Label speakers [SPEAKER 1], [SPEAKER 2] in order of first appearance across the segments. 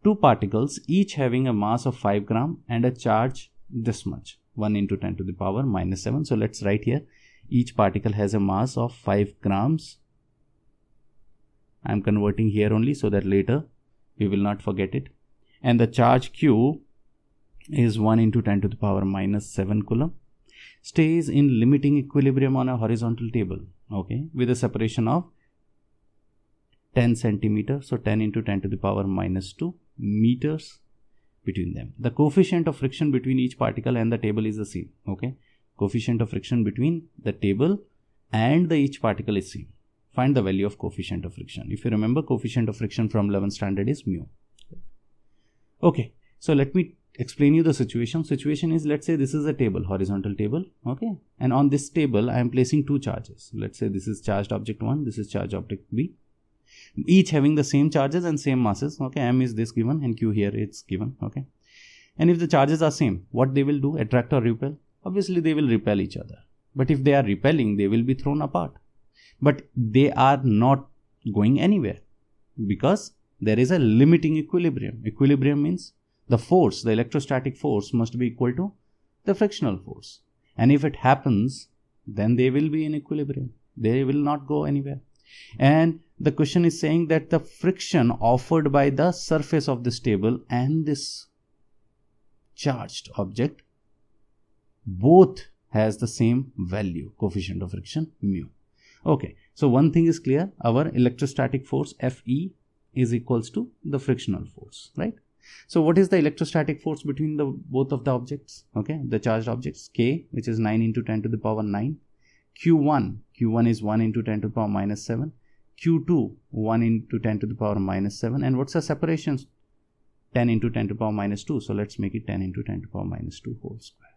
[SPEAKER 1] two particles each having a mass of 5 gram and a charge this much, 1 into 10 to the power minus 7. So let's write here, each particle has a mass of 5 grams. I am converting here only so that later we will not forget it. And the charge Q is 1 into 10 to the power minus 7 coulomb. Stays in limiting equilibrium on a horizontal table, okay, with a separation of 10 centimeters, so 10 into 10 to the power minus 2 meters between them. The coefficient of friction between each particle and the table is the same, okay. Coefficient of friction between the table and the each particle is same. Find the value of coefficient of friction. If you remember, coefficient of friction from 11th standard is mu. Okay, so let me explain you the situation. Situation is, let's say this is a table, horizontal table, okay, and on this table I am placing two charges. Let's say this is charged object 1, this is charged object B, each having the same charges and same masses, okay. M is this given and Q here it's given, okay. And if the charges are same, what they will do, attract or repel? Obviously they will repel each other. But if they are repelling, they will be thrown apart. But they are not going anywhere because there is a limiting equilibrium. Equilibrium means the force, the electrostatic force must be equal to the frictional force. And if it happens, then they will be in equilibrium. They will not go anywhere. And the question is saying that the friction offered by the surface of this table and this charged object both has the same value, coefficient of friction mu. Okay, so one thing is clear, our electrostatic force Fe is equals to the frictional force, right? So what is the electrostatic force between the both of the objects, okay, the charged objects? K, which is 9 into 10 to the power 9. Q1 is 1 into 10 to the power minus 7. Q2, 1 into 10 to the power minus 7. And what's the separation? 10 into 10 to the power minus 2. So let's make it 10 into 10 to the power minus 2 whole square.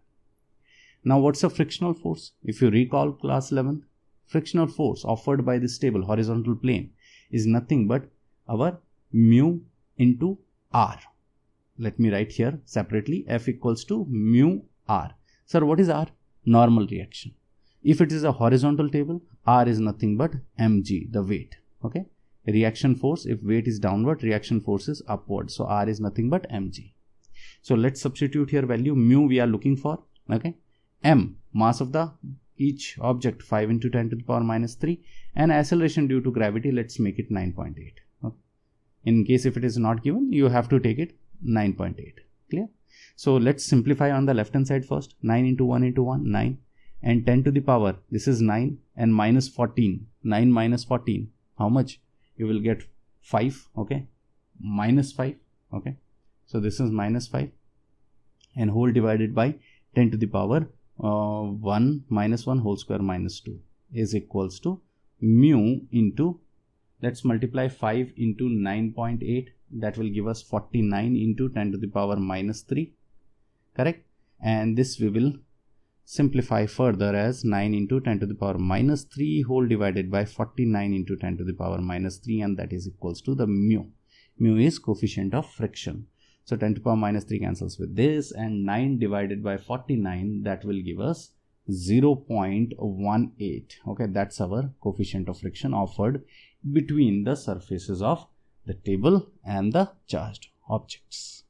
[SPEAKER 1] Now what's the frictional force? If you recall class 11, frictional force offered by this table, horizontal plane, is nothing but our mu into R. Let me write here separately, F equals to mu R. Sir, what is R? Normal reaction. If it is a horizontal table, R is nothing but mg, the weight, okay. Reaction force, if weight is downward, reaction force is upward. So R is nothing but mg. So let's substitute here value. Mu we are looking for, okay. M, mass of the each object, 5 into 10 to the power minus 3, and acceleration due to gravity, let's make it 9.8. Okay. In case if it is not given, you have to take it 9.8. Clear? So let's simplify on the left hand side first. 9 into 1 into 1, 9, and 10 to the power, this is 9, and minus 14, 9 minus 14, how much? You will get 5, okay, minus 5, okay. So this is minus 5, and whole divided by 10 to the power 1 minus 1 whole square minus 2 is equals to mu into, let's multiply 5 into 9.8, that will give us 49 into 10 to the power minus 3, correct. And this we will simplify further as 9 into 10 to the power minus 3 whole divided by 49 into 10 to the power minus 3, and that is equals to the mu. Mu is coefficient of friction. So 10 to the power minus 3 cancels with this, and 9 divided by 49, that will give us 0.18. Okay, that's our coefficient of friction offered between the surfaces of the table and the charged objects.